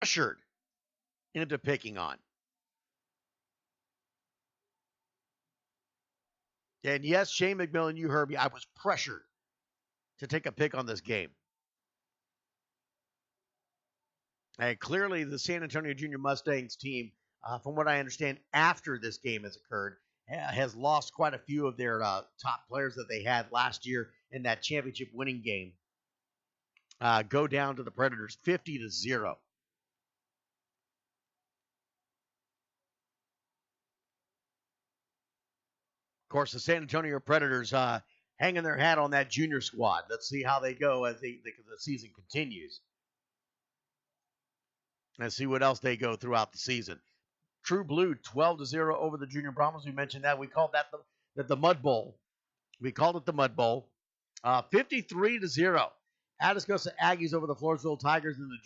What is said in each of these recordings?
pressured into picking on. And yes, Shane McMillan, you heard me. I was pressured to take a pick on this game. And clearly, the San Antonio Junior Mustangs team, from what I understand, after this game has occurred, has lost quite a few of their top players that they had last year in that championship winning game. Go down to the Predators 50-0. Of course, the San Antonio Predators hanging their hat on that junior squad. Let's see how they go as the season continues. And see what else they go throughout the season. True Blue 12-0 over the Junior Brahmas. We mentioned that. We called that the Mud Bowl. We called it the Mud Bowl. 53-0. Atascosa Aggies over the Floresville Tigers in the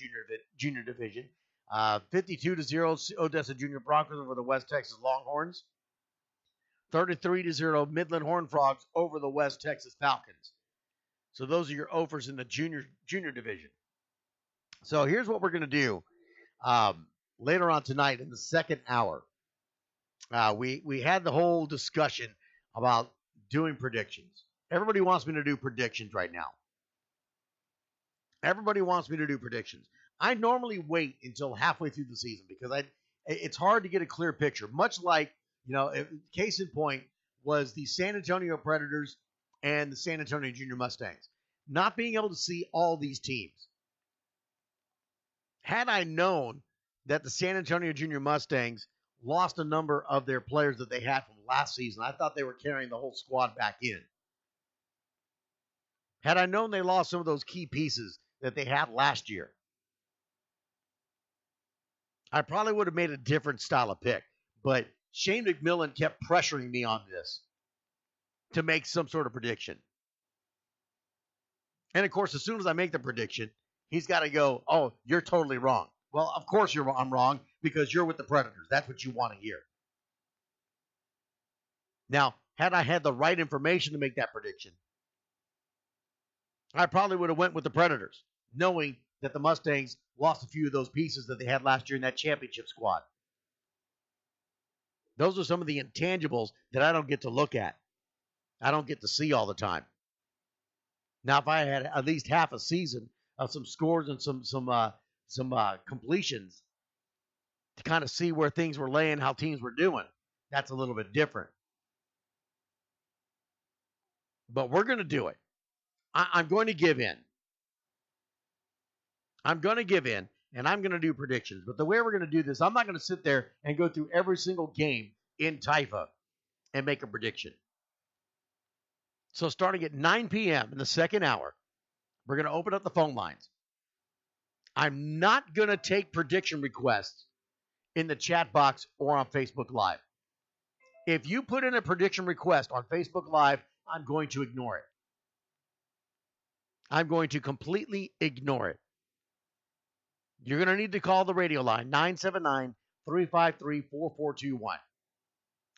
junior division. 52-0 Odessa Junior Broncos over the West Texas Longhorns. 33-0 Midland Horned Frogs over the West Texas Falcons. So those are your offers in the junior division. So here's what we're going to do. Later on tonight in the second hour, we had the whole discussion about doing predictions. Everybody wants me to do predictions right now. Everybody wants me to do predictions. I normally wait until halfway through the season because it's hard to get a clear picture. Much like, case in point was the San Antonio Predators and the San Antonio Junior Mustangs. Not being able to see all these teams. Had I known that the San Antonio Junior Mustangs lost a number of their players that they had from last season, I thought they were carrying the whole squad back in. Had I known they lost some of those key pieces that they had last year, I probably would have made a different style of pick. But Shane McMillan kept pressuring me on this to make some sort of prediction. And, of course, as soon as I make the prediction, he's got to go, oh, you're totally wrong. Well, of course I'm wrong because you're with the Predators. That's what you want to hear. Now, had I had the right information to make that prediction, I probably would have went with the Predators, knowing that the Mustangs lost a few of those pieces that they had last year in that championship squad. Those are some of the intangibles that I don't get to look at. I don't get to see all the time. Now, if I had at least half a season of some scores and some completions to kind of see where things were laying, how teams were doing, that's a little bit different. But we're going to do it. I'm going to give in. I'm going to give in, and I'm going to do predictions. But the way we're going to do this, I'm not going to sit there and go through every single game in Taifa and make a prediction. So starting at 9 p.m. in the second hour, we're going to open up the phone lines. I'm not going to take prediction requests in the chat box or on Facebook Live. If you put in a prediction request on Facebook Live, I'm going to ignore it. I'm going to completely ignore it. You're going to need to call the radio line, 979-353-4421.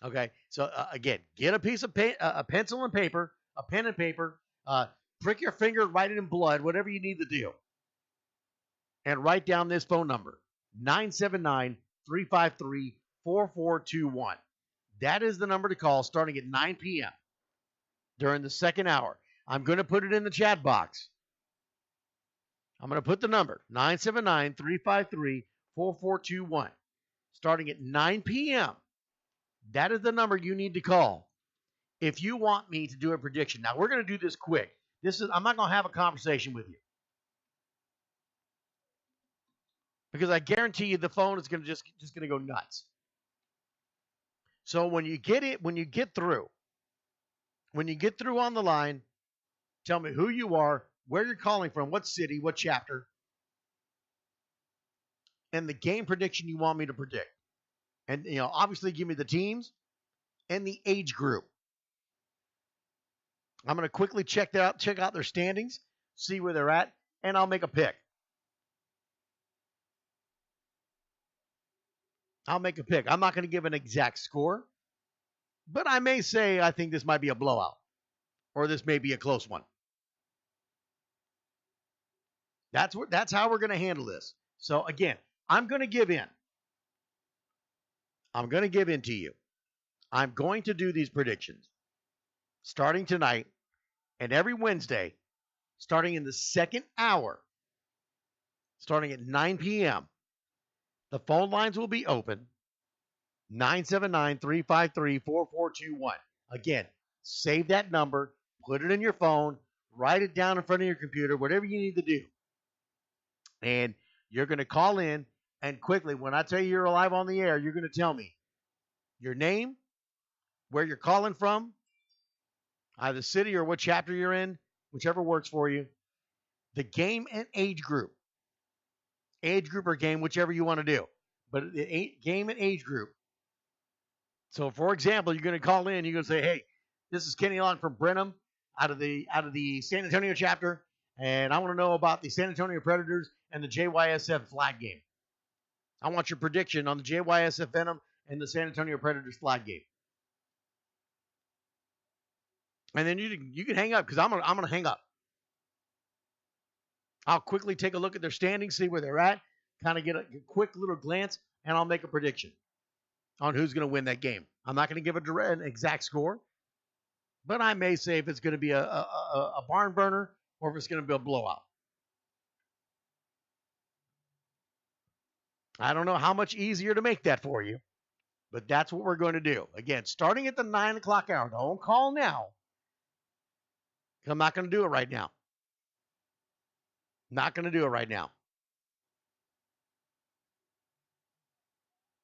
Okay, so again, get a piece of a pencil and paper, a pen and paper, prick your finger, write it in blood, whatever you need to do. And write down this phone number, 979-353-4421. That is the number to call starting at 9 p.m. during the second hour. I'm going to put it in the chat box. I'm going to put the number, 979-353-4421, starting at 9 p.m. That is the number you need to call if you want me to do a prediction. Now, we're going to do this quick. I'm not going to have a conversation with you. Because I guarantee you the phone is going to just going to go nuts. So when you get through on the line, tell me who you are, where you're calling from, what city, what chapter, and the game prediction you want me to predict. And obviously give me the teams and the age group. I'm going to quickly check out their standings, see where they're at, and I'll make a pick. I'm not going to give an exact score, but I may say I think this might be a blowout or this may be a close one. That's how we're going to handle this. So again, I'm going to give in. I'm going to give in to you. I'm going to do these predictions starting tonight and every Wednesday, starting in the second hour, starting at 9 p.m. The phone lines will be open, 979-353-4421. Again, save that number, put it in your phone, write it down in front of your computer, whatever you need to do. And you're going to call in, and quickly, when I tell you you're live on the air, you're going to tell me your name, where you're calling from, either city or what chapter you're in, whichever works for you, the game and age group. Age group or game, whichever you want to do. But the game and age group. So, for example, you're going to call in, you're going to say, hey, this is Kenny Long from Brenham out of the San Antonio chapter, and I want to know about the San Antonio Predators and the JYSF flag game. I want your prediction on the JYSF Venom and the San Antonio Predators flag game. And then you can hang up, because I'm gonna hang up. I'll quickly take a look at their standings, see where they're at, kind of get a quick little glance, and I'll make a prediction on who's going to win that game. I'm not going to give an exact score, but I may say if it's going to be a barn burner or if it's going to be a blowout. I don't know how much easier to make that for you, but that's what we're going to do. Again, starting at the 9 o'clock hour. Don't call now. I'm not going to do it right now. Not going to do it right now.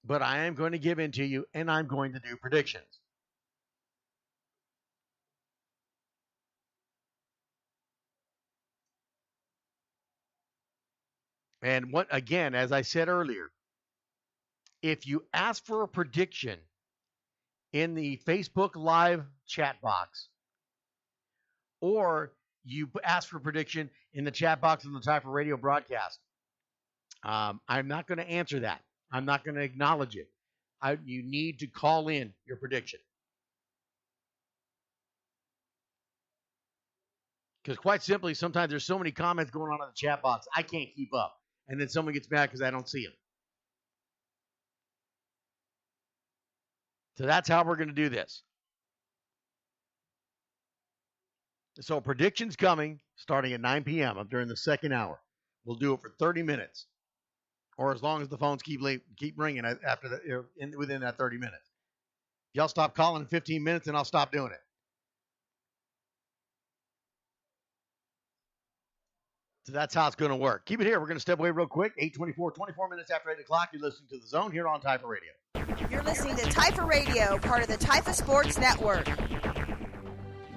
But I am going to give in to you, and I'm going to do predictions. And what, again, as I said earlier, if you ask for a prediction in the Facebook Live chat box, or you ask for a prediction in the chat box on the Typha Radio broadcast, I'm not going to answer that. I'm not going to acknowledge it. You need to call in your prediction. Because quite simply, sometimes there's so many comments going on in the chat box, I can't keep up. And then someone gets mad because I don't see them. So that's how we're going to do this. So predictions coming starting at 9 p.m. during the second hour. We'll do it for 30 minutes. Or as long as the phones keep ringing after within that 30 minutes. Y'all stop calling in 15 minutes and I'll stop doing it. So that's how it's going to work. Keep it here. We're going to step away real quick. 8:24, 24 minutes after 8 o'clock. You're listening to The Zone here on Typha Radio. You're listening to Typha Radio, part of the Typha Sports Network.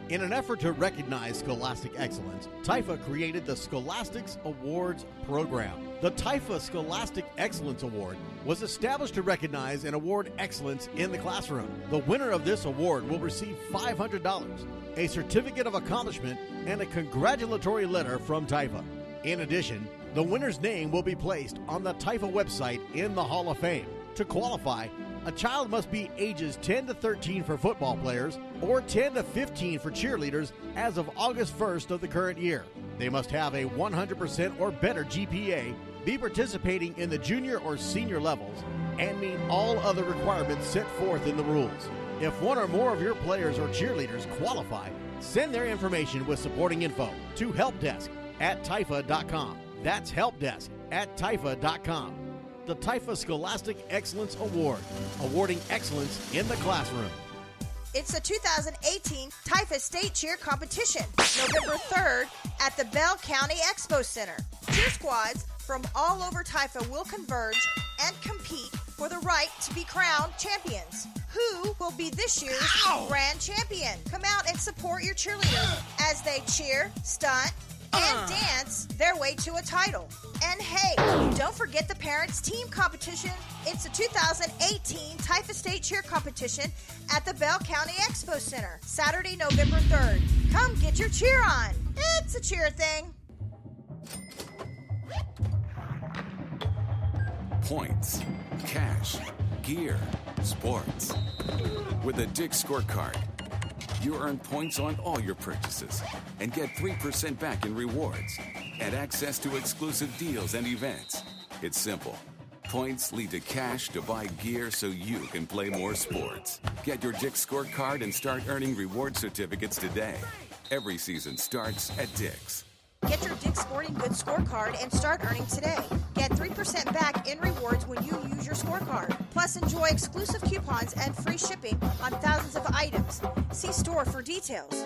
In an effort to recognize scholastic excellence, Typha created the Scholastics Awards program. The Typha Scholastic Excellence Award was established to recognize and award excellence in the classroom. The winner of this award will receive $500, a certificate of accomplishment, and a congratulatory letter from Typha. In addition, the winner's name will be placed on the Typha website in the Hall of Fame. To qualify, a child must be ages 10 to 13 for football players or 10 to 15 for cheerleaders as of August 1st of the current year. They must have a 100% or better GPA, be participating in the junior or senior levels, and meet all other requirements set forth in the rules. If one or more of your players or cheerleaders qualify, send their information with supporting info to helpdesk@typha.com. That's helpdesk@typha.com. The Typha Scholastic Excellence Award, awarding excellence in the classroom. It's the 2018 Typha State Cheer Competition, November 3rd at the Bell County Expo Center. Cheer squads from all over Typha will converge and compete for the right to be crowned champions. Who will be this year's grand champion? Come out and support your cheerleaders as they cheer, stunt, and dance their way to a title. And hey, don't forget the Parents Team Competition. It's the 2018 Typha State Cheer Competition at the Bell County Expo Center, Saturday, November 3rd. Come get your cheer on. It's a cheer thing. Points, cash, gear, sports. With a Dick's Scorecard, you earn points on all your purchases and get 3% back in rewards and access to exclusive deals and events. It's simple. Points lead to cash to buy gear so you can play more sports. Get your Dick's scorecard and start earning reward certificates today. Every season starts at Dick's. Get your Dick's Sporting Goods scorecard and start earning today. Get 3% back in rewards when you use your scorecard. Plus, enjoy exclusive coupons and free shipping on thousands of items. See store for details.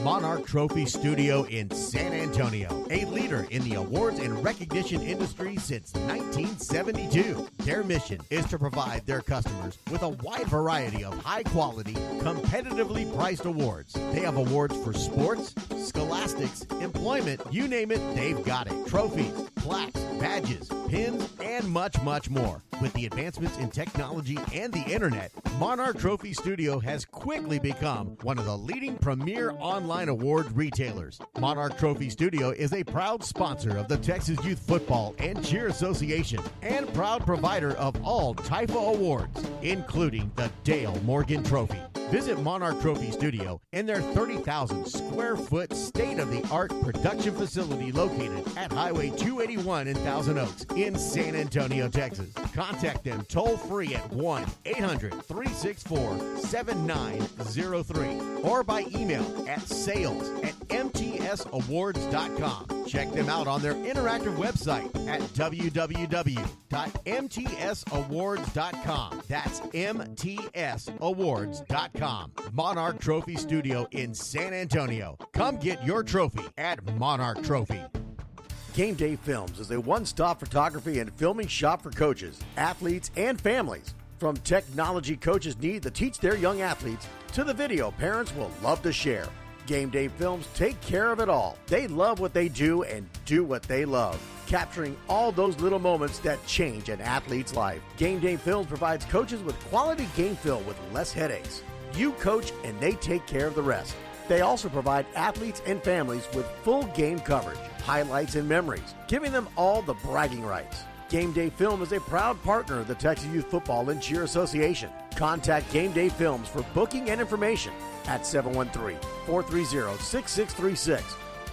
Monarch Trophy Studio in San Antonio, a leader in the awards and recognition industry since 1972. Their mission is to provide their customers with a wide variety of high-quality, competitively priced awards. They have awards for sports, scholastics, employment, you name it, they've got it. Trophies, plaques, badges, pins, and much, much more. With the advancements in technology and the internet, Monarch Trophy Studio has quickly become one of the leading premier online award retailers. Monarch Trophy Studio is a proud sponsor of the Texas Youth Football and Cheer Association and proud provider of all TIFA awards, including the Dale Morgan Trophy. Visit Monarch Trophy Studio in their 30,000 square foot state-of-the-art production facility located at Highway 281 in Thousand Oaks in San Antonio, Texas. Contact them toll-free at 1-800-364-7903 or by email at sales@mtsawards.com. Check them out on their interactive website at www.mtsawards.com. That's mtsawards.com. Monarch Trophy Studio in San Antonio. Come get your trophy at Monarch Trophy. Game Day Films is a one-stop photography and filming shop for coaches, athletes, and families. From technology coaches need to teach their young athletes to the video parents will love to share. Game Day Films take care of it all. They love what they do and do what they love, capturing all those little moments that change an athlete's life. Game Day Films provides coaches with quality game film with less headaches. You coach and they take care of the rest. They also provide athletes and families with full game coverage, highlights, and memories, giving them all the bragging rights. Game Day Film is a proud partner of the Texas Youth Football and Cheer Association. Contact Game Day Films for booking and information at 713-430-6636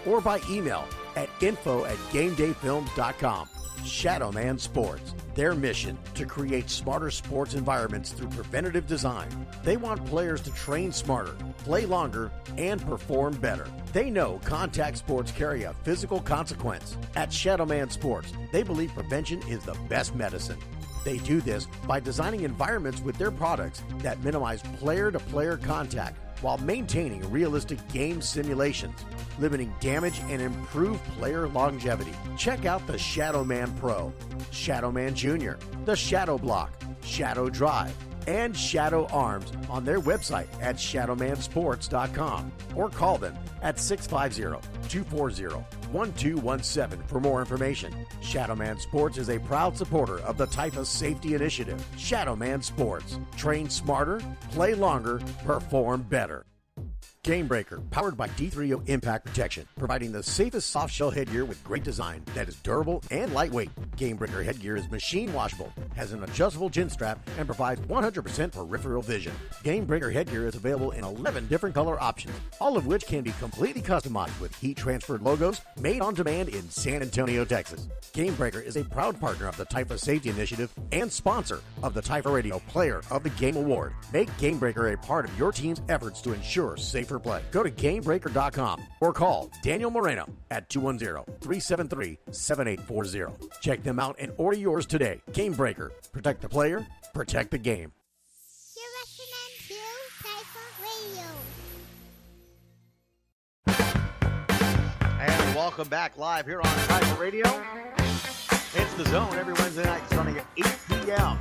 or by email at info@gamedayfilms.com. Shadowman Sports, their mission to create smarter sports environments through preventative design. They want players to train smarter, play longer, and perform better. They know contact sports carry a physical consequence. At Shadowman Sports, they believe prevention is the best medicine. They do this by designing environments with their products that minimize player-to-player contact while maintaining realistic game simulations, limiting damage and improve player longevity. Check out the Shadowman Pro, Shadowman Junior, the Shadow Block, Shadow Drive, and Shadow Arms on their website at shadowmansports.com or call them at 650-240-1217 for more information. Shadowman Sports is a proud supporter of the TIFA Safety Initiative. Shadowman Sports. Train smarter, play longer, perform better. Game Breaker, powered by D3O Impact Protection, providing the safest soft-shell headgear with great design that is durable and lightweight. Game Breaker headgear is machine washable, has an adjustable chin strap, and provides 100% peripheral vision. Game Breaker headgear is available in 11 different color options, all of which can be completely customized with heat-transferred logos made on demand in San Antonio, Texas. Game Breaker is a proud partner of the TIFA Safety Initiative and sponsor of the TIFA Radio Player of the Game Award. Make Game Breaker a part of your team's efforts to ensure safer play. Go to GameBreaker.com or call Daniel Moreno at 210-373-7840. Check them out and order yours today. Game Breaker. Protect the player, protect the game. You're listening to TIFA Radio. And welcome back live here on TIFA Radio. It's The Zone every Wednesday night starting at 8 p.m.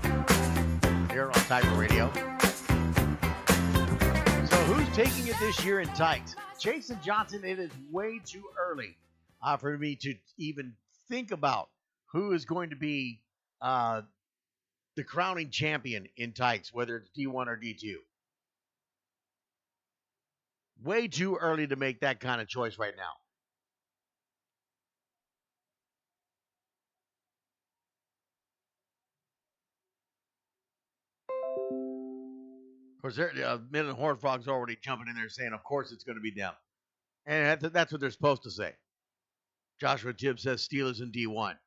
here on TIFA Radio. So who's taking it this year in tight? Jason Johnson, it is way too early for me to even think about who is going to be the crowning champion in tights, whether it's D1 or D2. Way too early to make that kind of choice right now. Of course, Mid and Horn Frog's already jumping in there saying, of course, it's going to be them. And that's what they're supposed to say. Joshua Tibbs says Steelers in D1.